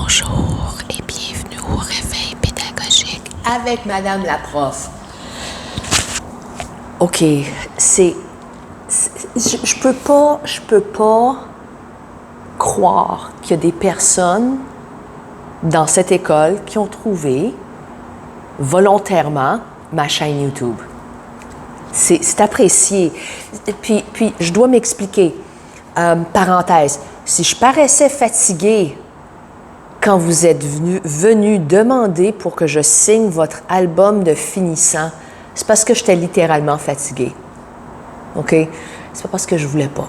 Bonjour et bienvenue au Réveil pédagogique avec Madame la prof. OK, je peux pas croire qu'il y a des personnes dans cette école qui ont trouvé volontairement ma chaîne YouTube. C'est apprécié. Puis je dois m'expliquer. Parenthèse, si je paraissais fatiguée quand vous êtes venu demander pour que je signe votre album de finissant, c'est parce que j'étais littéralement fatiguée. OK? C'est pas parce que je voulais pas.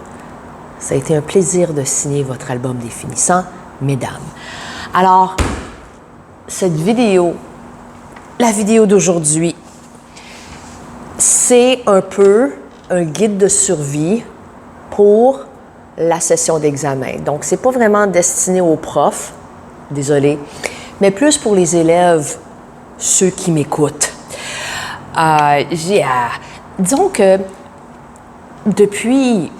Ça a été un plaisir de signer votre album des finissants, mesdames. Alors, cette vidéo, la vidéo d'aujourd'hui, c'est un peu un guide de survie pour la session d'examen. Donc, c'est pas vraiment destiné aux profs, désolé, mais plus pour les élèves, ceux qui m'écoutent. Disons que depuis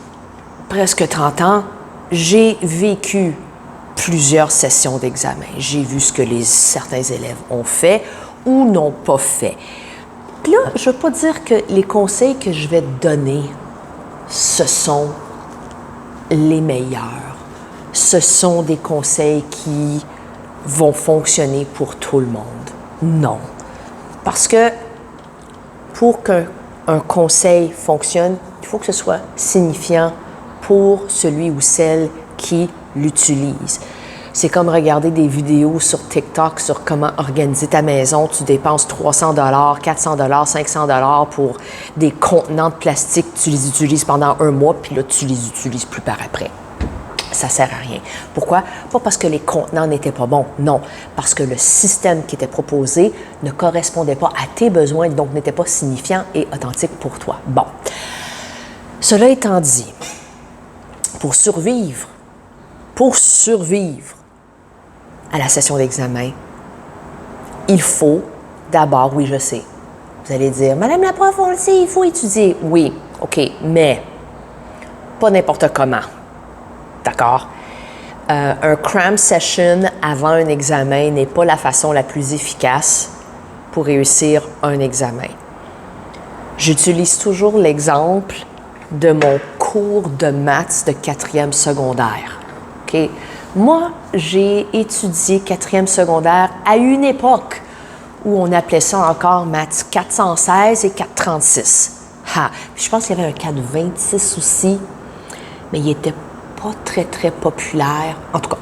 presque 30 ans, j'ai vécu plusieurs sessions d'examen. J'ai vu ce que certains élèves ont fait ou n'ont pas fait. Puis là, je ne veux pas dire que les conseils que je vais te donner, ce sont les meilleurs. Ce sont des conseils qui vont fonctionner pour tout le monde. Non. Parce que pour qu'un conseil fonctionne, il faut que ce soit signifiant pour celui ou celle qui l'utilise. C'est comme regarder des vidéos sur TikTok sur comment organiser ta maison. Tu dépenses $300, $400, $500 pour des contenants de plastique. Tu les utilises pendant un mois, puis là, tu les utilises plus par après. Ça sert à rien. Pourquoi? Pas parce que les contenants n'étaient pas bons, non. Parce que le système qui était proposé ne correspondait pas à tes besoins, donc n'était pas signifiant et authentique pour toi. Bon. Cela étant dit, pour survivre à la session d'examen, il faut d'abord, oui, je sais, vous allez dire, Madame la prof, on le sait, il faut étudier. Oui, OK, mais pas n'importe comment. D'accord? Un cram session avant un examen n'est pas la façon la plus efficace pour réussir un examen. J'utilise toujours l'exemple de mon cours de maths de 4e secondaire. OK? Moi, j'ai étudié 4e secondaire à une époque où on appelait ça encore maths 416 et 436. Puis je pense qu'il y avait un 426 aussi, mais il était pas très populaire. En tout cas,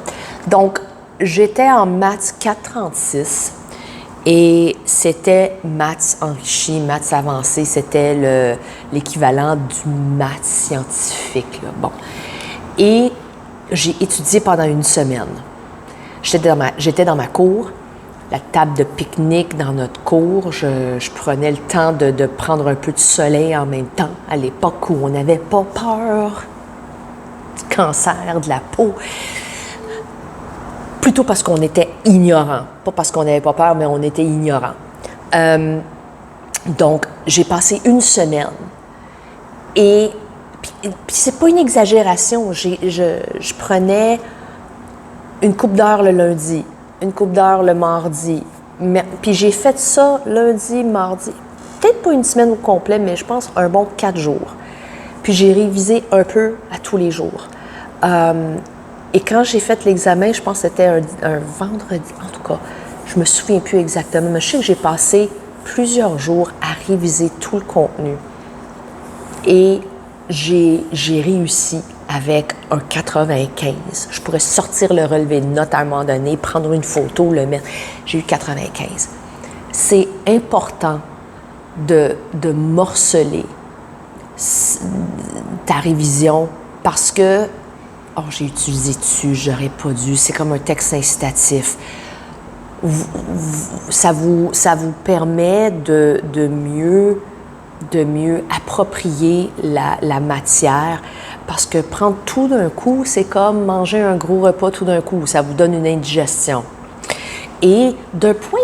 donc, j'étais en maths 436 et c'était maths enrichi, maths avancé. C'était l'équivalent du maths scientifique. Là. Bon. Et j'ai étudié pendant une semaine. J'étais dans ma cour, la table de pique-nique dans notre cour. Je prenais le temps de prendre un peu de soleil en même temps, à l'époque où on n'avait pas peur du cancer de la peau. Plutôt parce qu'on était ignorant. Pas parce qu'on n'avait pas peur, mais on était ignorant. Donc, j'ai passé une semaine. Et puis c'est pas une exagération. Je prenais une couple d'heures le lundi, une couple d'heures le mardi. Puis j'ai fait ça lundi, mardi. Peut-être pas une semaine au complet, mais je pense un bon 4 jours. Puis j'ai révisé un peu à tous les jours. Et quand j'ai fait l'examen, je pense que c'était un vendredi, en tout cas, je me souviens plus exactement, mais je sais que j'ai passé plusieurs jours à réviser tout le contenu. Et j'ai réussi avec un 95. Je pourrais sortir le relevé de notes à un moment donné, prendre une photo, le mettre. J'ai eu 95. C'est important de morceler ta révision parce que j'ai utilisé tu, j'aurais pas dû. C'est comme un texte incitatif. Ça vous permet de mieux approprier la matière parce que prendre tout d'un coup, c'est comme manger un gros repas tout d'un coup. Ça vous donne une indigestion. Et d'un point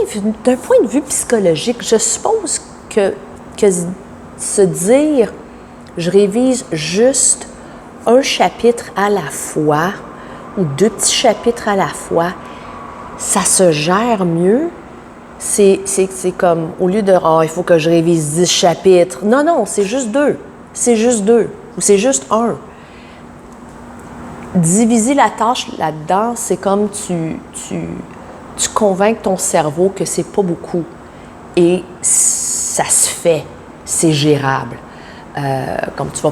de vue psychologique, je suppose que se dire je révise juste un chapitre à la fois ou 2 petits chapitres à la fois ça se gère mieux. C'est comme, au lieu de « Ah, il faut que je révise 10 chapitres ». Non, non, c'est juste 2. C'est juste 2. Ou c'est juste 1. Diviser la tâche là-dedans, c'est comme tu convaincs ton cerveau que c'est pas beaucoup. Et ça se fait. C'est gérable. Comme tu vas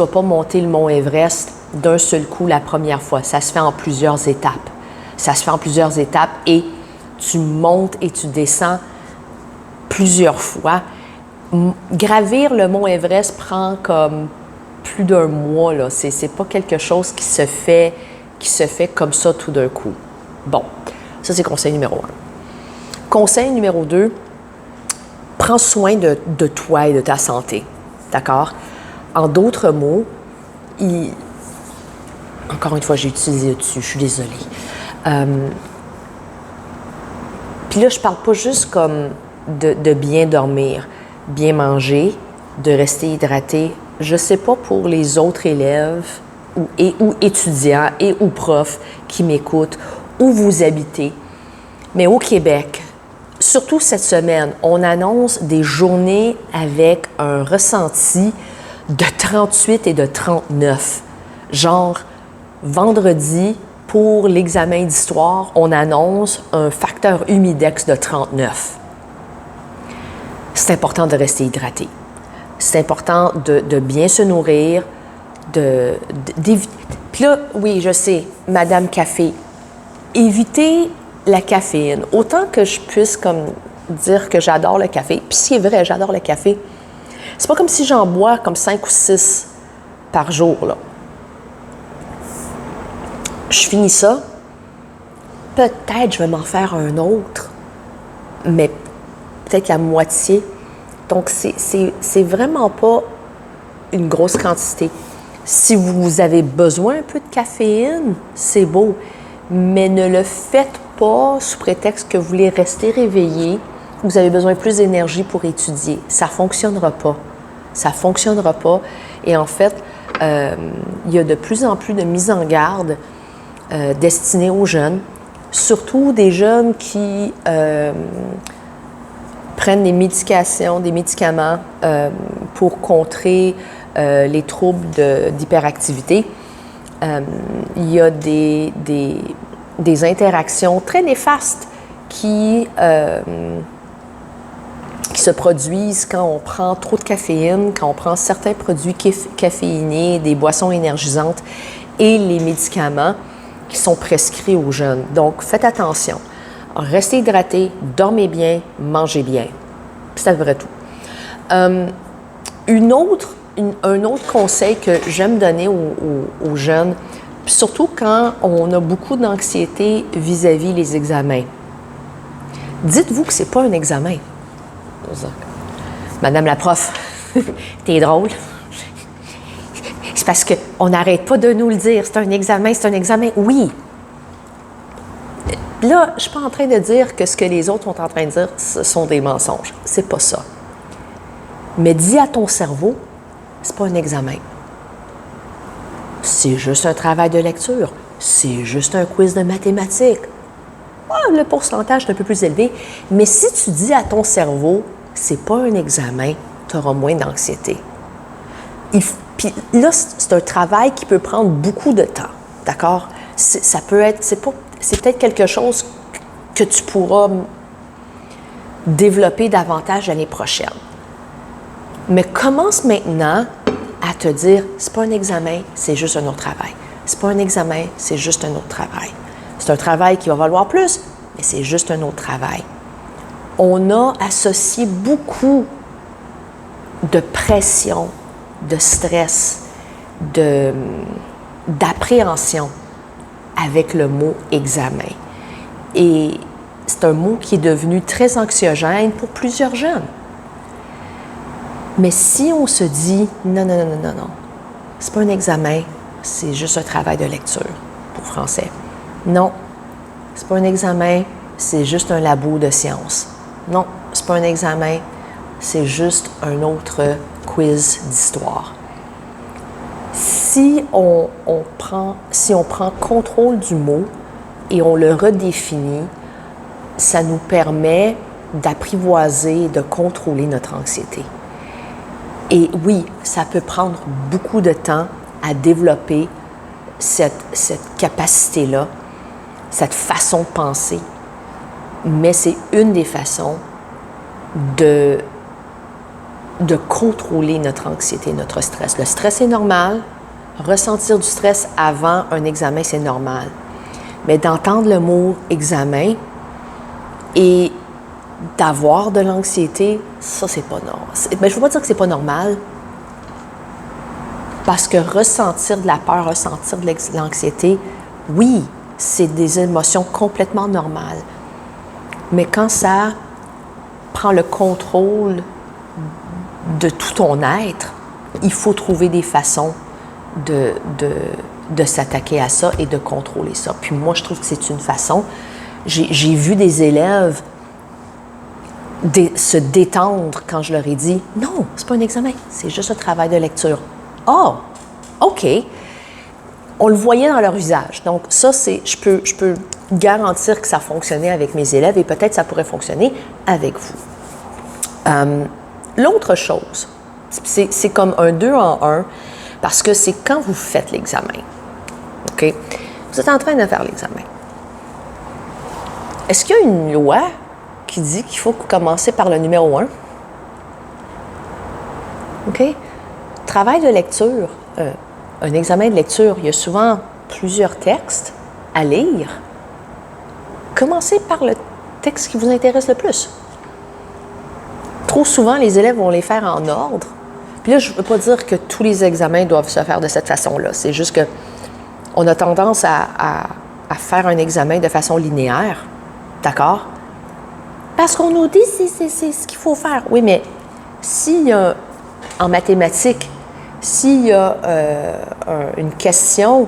pas monter le mont Everest d'un seul coup la première fois. Ça se fait en plusieurs étapes. Et tu montes et tu descends plusieurs fois. Gravir le mont Everest prend comme plus d'1 mois. Là. C'est pas quelque chose qui se fait comme ça tout d'un coup. Bon, ça c'est conseil numéro 1. Conseil numéro 2, prends soin de toi et de ta santé. D'accord? En d'autres mots, encore une fois, j'ai utilisé dessus, je suis désolée. Puis là, je parle pas juste comme de bien dormir, bien manger, de rester hydraté. Je sais pas pour les autres élèves ou étudiants ou profs qui m'écoutent, où vous habitez, mais au Québec, surtout cette semaine, on annonce des journées avec un ressenti de 38 et de 39. Genre, vendredi, pour l'examen d'histoire, on annonce un facteur humidex de 39. C'est important de rester hydraté. C'est important de bien se nourrir, d'éviter. Puis là, oui, je sais, Madame Café, évitez la caféine. Autant que je puisse comme dire que j'adore le café, puis c'est vrai, j'adore le café, c'est pas comme si j'en bois comme 5 ou 6 par jour, là. Je finis ça, peut-être je vais m'en faire un autre, mais peut-être la moitié. Donc, c'est vraiment pas une grosse quantité. Si vous avez besoin un peu de caféine, c'est beau, mais ne le faites pas sous prétexte que vous voulez rester réveillé, vous avez besoin de plus d'énergie pour étudier. Ça fonctionnera pas. Ça fonctionnera pas. Et en fait, il y a de plus en plus de mises en garde destinées aux jeunes, surtout des jeunes qui prennent des médicaments pour contrer les troubles d'hyperactivité. Il y a des interactions très néfastes qui se produisent quand on prend trop de caféine, quand on prend certains produits caféinés, des boissons énergisantes et les médicaments qui sont prescrits aux jeunes. Donc, faites attention. Restez hydratés, dormez bien, mangez bien. C'est à peu près tout. Un autre conseil que j'aime donner aux jeunes, surtout quand on a beaucoup d'anxiété vis-à-vis les examens. Dites-vous que c'est pas un examen. Madame la prof, t'es drôle. C'est parce qu'on n'arrête pas de nous le dire. C'est un examen, c'est un examen. Oui. Là, je ne suis pas en train de dire que ce que les autres sont en train de dire, ce sont des mensonges. C'est pas ça. Mais dis à ton cerveau, c'est pas un examen. C'est juste un travail de lecture. C'est juste un quiz de mathématiques. Le pourcentage est un peu plus élevé. Mais si tu dis à ton cerveau, c'est pas un examen, tu auras moins d'anxiété. Puis là, c'est un travail qui peut prendre beaucoup de temps, d'accord? Ça peut être, c'est peut-être quelque chose que tu pourras développer davantage l'année prochaine. Mais commence maintenant à te dire, c'est pas un examen, c'est juste un autre travail. C'est pas un examen, c'est juste un autre travail. C'est un travail qui va valoir plus, mais c'est juste un autre travail. On a associé beaucoup de pression, de stress, d'appréhension avec le mot examen. Et c'est un mot qui est devenu très anxiogène pour plusieurs jeunes. Mais si on se dit non, c'est pas un examen, c'est juste un travail de lecture pour français. Non, c'est pas un examen, c'est juste un labo de sciences. Non, c'est pas un examen, c'est juste un autre quiz d'histoire. Si on prend contrôle du mot, et on le redéfinit, ça nous permet d'apprivoiser, de contrôler notre anxiété. Et oui, ça peut prendre beaucoup de temps à développer cette capacité-là, cette façon de penser, mais c'est une des façons de contrôler notre anxiété, notre stress. Le stress est normal, ressentir du stress avant un examen, c'est normal. Mais d'entendre le mot examen et d'avoir de l'anxiété, ça, c'est pas normal. Je ne veux pas dire que c'est pas normal, parce que ressentir de la peur, ressentir de l'anxiété, oui, c'est des émotions complètement normales. Mais quand ça prend le contrôle de tout ton être, il faut trouver des façons de s'attaquer à ça et de contrôler ça. Puis moi, je trouve que c'est une façon. J'ai vu des élèves se détendre quand je leur ai dit « Non, c'est pas un examen, c'est juste un travail de lecture. » « Oh, OK. » On le voyait dans leur visage. Donc ça, je peux garantir que ça fonctionnait avec mes élèves et peut-être ça pourrait fonctionner avec vous. L'autre chose, c'est comme un 2 en 1 parce que c'est quand vous faites l'examen. OK? Vous êtes en train de faire l'examen. Est-ce qu'il y a une loi qui dit qu'il faut commencer par le numéro 1? OK? Travail de lecture, un examen de lecture, il y a souvent plusieurs textes à lire. Commencez par le texte qui vous intéresse le plus. Trop souvent, les élèves vont les faire en ordre. Puis là, je ne veux pas dire que tous les examens doivent se faire de cette façon-là. C'est juste qu'on a tendance à faire un examen de façon linéaire. D'accord? Parce qu'on nous dit c'est ce qu'il faut faire. Oui, mais s'il y a, en mathématiques, s'il y a une question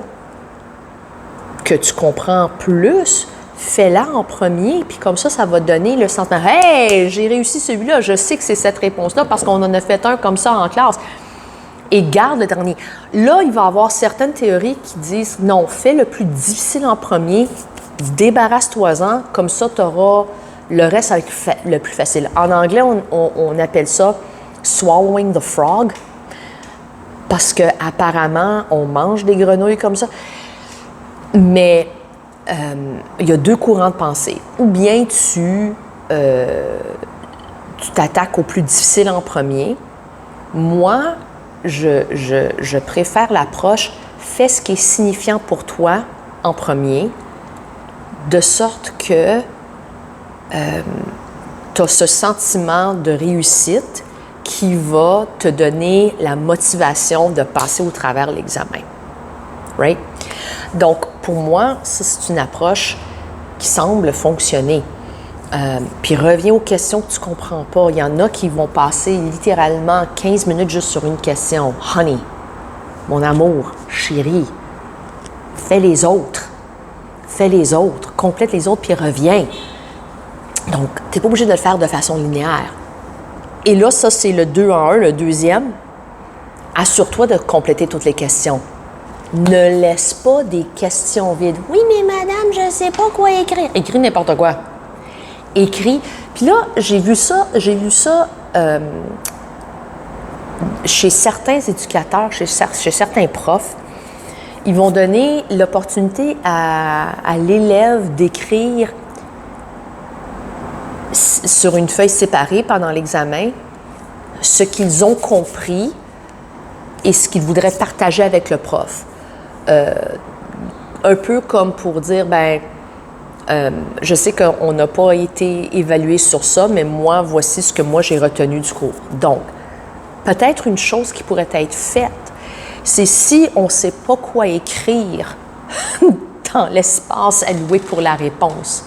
que tu comprends plus, fais-la en premier, puis comme ça va donner le sentiment « Hey, j'ai réussi celui-là, je sais que c'est cette réponse-là parce qu'on en a fait un comme ça en classe. » Et garde le dernier. Là, il va y avoir certaines théories qui disent « Non, fais le plus difficile en premier, débarrasse-toi-en, comme ça tu auras le reste avec le plus facile. » En anglais, on appelle ça « swallowing the frog », parce qu'apparemment, on mange des grenouilles comme ça. Mais il y a deux courants de pensée. Ou bien tu t'attaques au plus difficile en premier. Moi, je préfère l'approche « fais ce qui est signifiant pour toi en premier », de sorte que tu as ce sentiment de réussite qui va te donner la motivation de passer au travers l'examen. Right? Donc, pour moi, ça, c'est une approche qui semble fonctionner. Puis reviens aux questions que tu ne comprends pas. Il y en a qui vont passer littéralement 15 minutes juste sur une question. « Honey, mon amour, chérie, fais les autres. Fais les autres. Complète les autres, puis reviens. » Donc, tu n'es pas obligé de le faire de façon linéaire. Et là, ça, c'est le 2 en 1, le deuxième. Assure-toi de compléter toutes les questions. Ne laisse pas des questions vides. « Oui, mais madame, je ne sais pas quoi écrire. » Écris n'importe quoi. Écris. Puis là, j'ai vu ça chez certains éducateurs, chez certains profs. Ils vont donner l'opportunité à l'élève d'écrire sur une feuille séparée pendant l'examen ce qu'ils ont compris et ce qu'ils voudraient partager avec le prof. Un peu comme pour dire, je sais qu'on n'a pas été évalué sur ça, mais moi, voici ce que moi j'ai retenu du cours. Donc, peut-être une chose qui pourrait être faite, c'est si on ne sait pas quoi écrire dans l'espace alloué pour la réponse,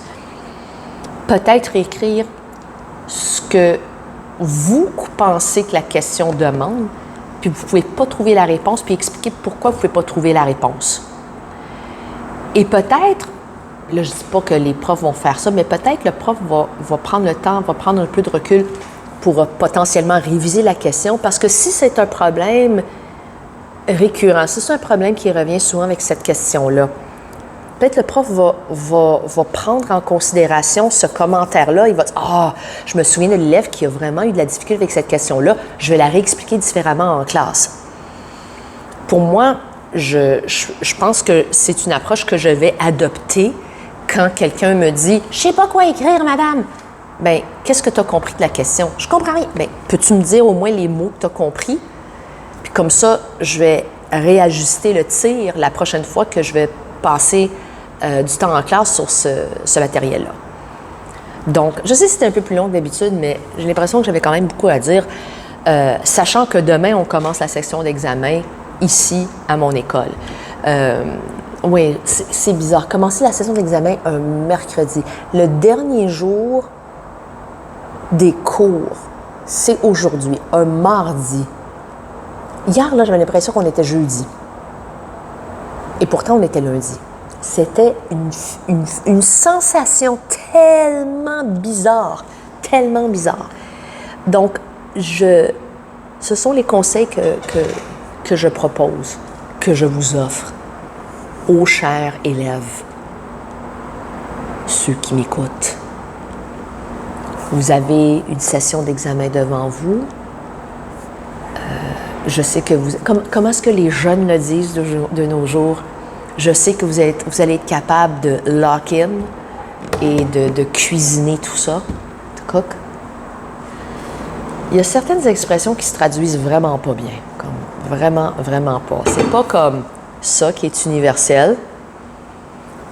peut-être écrire ce que vous pensez que la question demande, puis vous ne pouvez pas trouver la réponse, puis expliquer pourquoi vous ne pouvez pas trouver la réponse. Et peut-être, là je ne dis pas que les profs vont faire ça, mais peut-être le prof va prendre le temps, va prendre un peu de recul pour potentiellement réviser la question, parce que si c'est un problème récurrent, si c'est un problème qui revient souvent avec cette question-là, peut-être le prof va prendre en considération ce commentaire-là. Il va dire « Ah, je me souviens de l'élève qui a vraiment eu de la difficulté avec cette question-là. Je vais la réexpliquer différemment en classe. » Pour moi, je pense que c'est une approche que je vais adopter quand quelqu'un me dit « Je ne sais pas quoi écrire, madame. » Bien, qu'est-ce que tu as compris de la question? Je comprends rien. Bien, peux-tu me dire au moins les mots que tu as compris? Puis comme ça, je vais réajuster le tir la prochaine fois que je vais passer du temps en classe sur ce matériel-là. Donc, je sais que c'était un peu plus long que d'habitude, mais j'ai l'impression que j'avais quand même beaucoup à dire, sachant que demain, on commence la section d'examen ici, à mon école. Oui, c'est bizarre. Commencer la session d'examen un mercredi. Le dernier jour des cours, c'est aujourd'hui, un mardi. Hier, là, j'avais l'impression qu'on était jeudi. Et pourtant, on était lundi. C'était une sensation tellement bizarre, tellement bizarre. Donc, ce sont les conseils que je propose, que je vous offre aux chers élèves, ceux qui m'écoutent. Vous avez une session d'examen devant vous. Je sais que vous... Comment est-ce que les jeunes le disent de nos jours? Je sais que vous allez être capable de lock-in et de cuisiner tout ça, de cook. Il y a certaines expressions qui se traduisent vraiment pas bien. Comme vraiment, vraiment pas. C'est pas comme ça qui est universel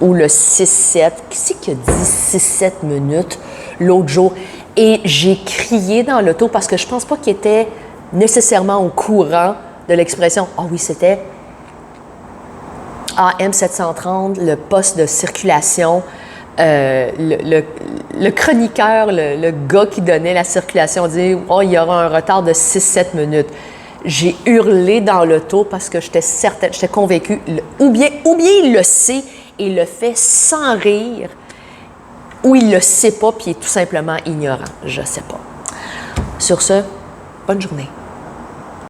ou le 6-7. Qui c'est qui a dit 6-7 minutes l'autre jour? Et j'ai crié dans l'auto parce que je pense pas qu'il était nécessairement au courant de l'expression. Ah oui, c'était AM 730, le poste de circulation, le chroniqueur, le gars qui donnait la circulation, dit « Oh, il y aura un retard de 6-7 minutes ». J'ai hurlé dans l'auto parce que j'étais certaine, j'étais convaincue, ou bien il le sait et il le fait sans rire, ou il le sait pas puis il est tout simplement ignorant, je sais pas. Sur ce, bonne journée.